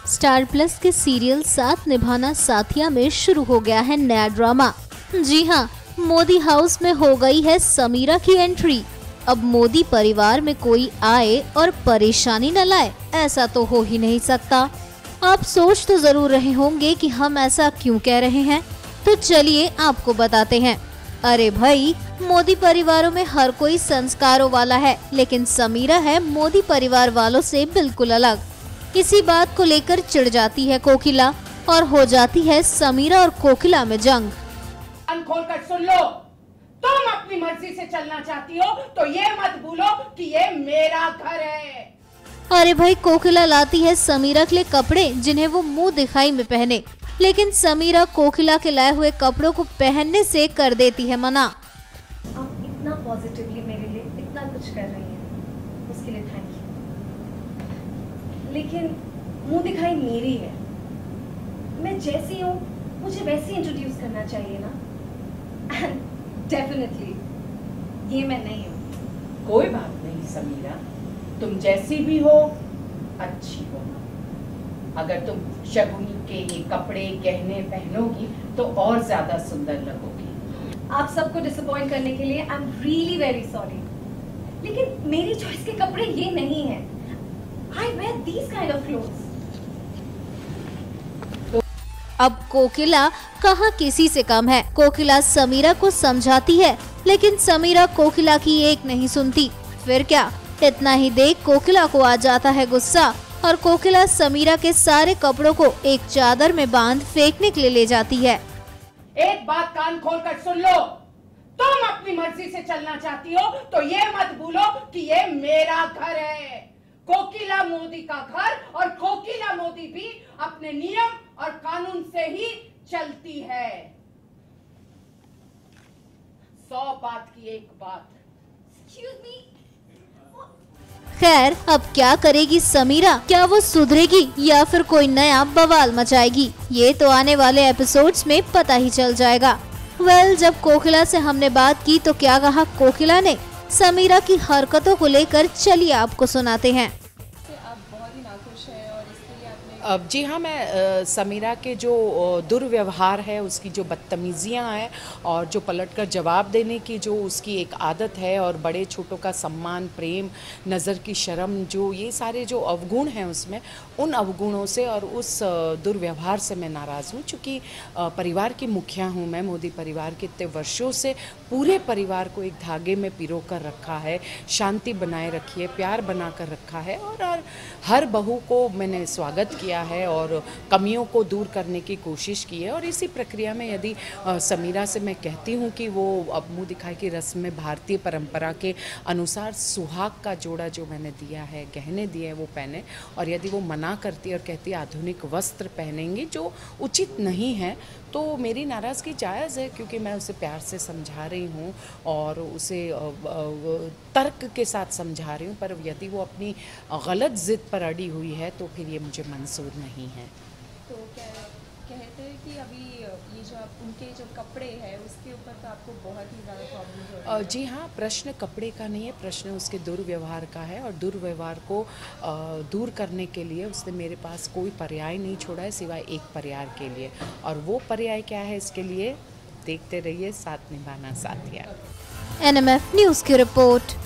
Star plus के serial साथ निभाना साथिया में शुरू हो गया है नया ड्रामा। जी हाँ, मोदी हाउस में हो गई है समीरा की एंट्री। अब मोदी परिवार में कोई आए और परेशानी न लाए, ऐसा तो हो ही नहीं सकता। आप सोच तो जरूर रहे होंगे कि हम ऐसा क्यों कह रहे हैं, तो चलिए आपको बताते हैं। अरे भाई, मोदी परिवारों में हर कोई संस्कारों वाला है, लेकिन समीरा है मोदी परिवार वालों से बिल्कुल अलग। इसी बात को लेकर चिढ़ जाती है कोकिला और हो जाती है समीरा और कोकिला में जंग। कान खोल कर सुन लो, तुम अपनी मर्जी से चलना चाहती हो तो ये मत भूलो कि ये मेरा घर है। अरे भाई, कोकिला लाती है समीरा के लिए कपड़े जिन्हें वो मुंह दिखाई में पहने, लेकिन समीरा कोकिला के लाए हुए कपड़ों को पहनने से कर देती है मना। आप इतना पॉजिटिवली मेरे लिए इतना कुछ कर रही हैं, उसके लिए थैंक यू। लेकिन मुंह दिखाई मेरी है, मैं जैसी हूँ मुझे वैसे इंट्रोड्यूस करना चाहिए ना। एंड डेफिनेटली ये मैं नहीं हूँ। कोई बात नहीं समीरा, तुम जैसी भी हो अच्छी हो। अगर तुम शगुनी के ये कपड़े गहने पहनोगी तो और ज्यादा सुंदर लगोगी। आप सबको डिसअपॉइंट करने के लिए I am really very sorry, लेकिन मेरी चॉइस के कपड़े ये नहीं है। I wear these kind of clothes. अब कोकिला कहाँ किसी से कम है। कोकिला समीरा को समझाती है, लेकिन समीरा कोकिला की एक नहीं सुनती। फिर क्या, इतना ही देख कोकिला को आ जाता है गुस्सा और कोकिला समीरा के सारे कपड़ों को एक चादर में बांध फेंकने के लिए ले जाती है। एक बात कान खोल कर सुन लो, तुम अपनी मर्जी से चलना चाहती हो तो ये मत भूलो कि ये मेरा घर है। कोकिला मोदी का घर, और कोकिला मोदी भी अपने नियम और कानून से ही चलती है। 100 बात की एक बात। Excuse me. खैर, अब क्या करेगी समीरा? क्या वो सुधरेगी या फिर कोई नया बवाल मचाएगी? ये तो आने वाले एपिसोड्स में पता ही चल जाएगा। जब कोकिला से हमने बात की तो क्या कहा कोकिला ने समीरा की हरकतों को लेकर, चलिए आपको सुनाते हैं। जी हाँ, मैं समीरा के जो दुर्व्यवहार है, उसकी जो बदतमीज़ियाँ हैं और जो पलटकर जवाब देने की जो उसकी एक आदत है, और बड़े छोटों का सम्मान, प्रेम, नज़र की शर्म, जो ये सारे जो अवगुण हैं उसमें, उन अवगुणों से और उस दुर्व्यवहार से मैं नाराज़ हूँ। चूँकि परिवार की मुखिया हूँ मैं, मोदी परिवार के इतने वर्षों से पूरे परिवार को एक धागे में पिरो कर रखा है, शांति बनाए रखी है, प्यार बना कर रखा है, और हर बहू को मैंने स्वागत किया है और कमियों को दूर करने की कोशिश की है। और इसी प्रक्रिया में यदि समीरा से मैं कहती हूँ कि वो अब मुँह दिखाई की रस्म में भारतीय परंपरा के अनुसार सुहाग का जोड़ा जो मैंने दिया है, गहने दिए हैं, वो पहने, और यदि वो मना करती है और कहती है आधुनिक वस्त्र पहनेंगे जो उचित नहीं है, तो मेरी नाराज़गी जायज़ है, क्योंकि मैं उसे प्यार से समझा रही हूँ और उसे तर्क के साथ समझा रही हूँ। पर यदि वो अपनी गलत ज़िद पर अड़ी हुई है तो फिर ये मुझे मंजूर नहीं है। तो कहते हैं कि अभी ये जो उनके जो कपड़े हैं उसके ऊपर तो आपको बहुत ही ज़्यादा प्रॉब्लम हो रही है। जी हाँ, प्रश्न कपड़े का नहीं है, प्रश्न उसके दुर्व्यवहार का है, और दुर्व्यवहार को दूर करने के लिए उसने मेरे पास कोई पर्याय नहीं छोड़ा है सिवाय एक पर्याय के लिए, और वो पर्याय क्या है, इसके लिए देखते रहिए साथ निभाना साथिया। NMF न्यूज़ की रिपोर्ट।